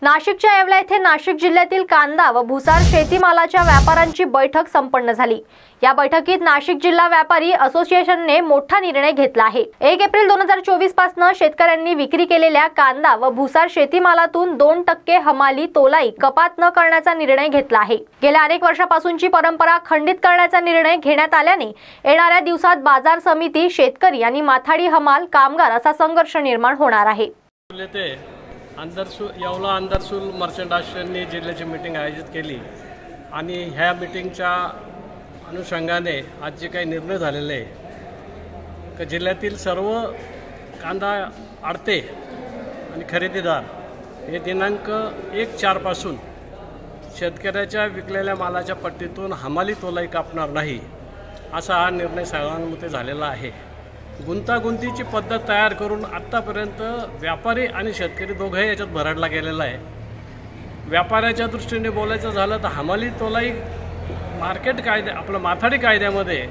नाशिकच्या येवला येथे नाशिक जिल्ह्यातील कांदा व भुसार शेतीमालाच्या व्यापाऱ्यांची बैठक संपन्न झाली। या बैठकीत नाशिक जिल्हा व्यापारी असोसिएशनने मोठा निर्णय घेतला आहे। 1 एप्रिल 2024 पासून शेतकऱ्यांनी विक्री केलेल्या कांदा व भुसार शेतीमालातून 2% हमाली तोलाई कपात न करण्याचा निर्णय घेतला आहे। गेल्या अनेक वर्षापासूनची परंपरा खंडित करण्याचा निर्णय घेण्यात आल्याने येणाऱ्या दिवसात बाजार समिती, शेतकरी आणि माथाडी हमाल कामगार असा संघर्ष निर्माण होणार आहे। येवला अंदरसूल मर्चंट असोसिएशनने जिल्ह्याची मीटिंग आयोजित केली आणि ह्या मीटिंगच्या अनुषंगाने आज जे काही निर्णय झालेले आहे की जिल्ह्यातील सर्व कांदा आडते आणि खरेदीदार हे दिनांक 1/4 पासून शेतकऱ्याच्या विकलेल्या मालाच्या पट्टीतून हमाली तोलाई कापणार नाही असा हा निर्णय सर्वानुमते झालेला आहे। गुंतागुंतीची पद्धत तयार करून आत्तापर्यंत व्यापारी आणि शेतकरी दोघंही याच्यात भरडला गेलेला आहे। व्यापाऱ्याच्या दृष्टीने बोलायचं झालं तर हमाली तोलाई मार्केट कायदे आपलं माथाडी कायद्यामध्ये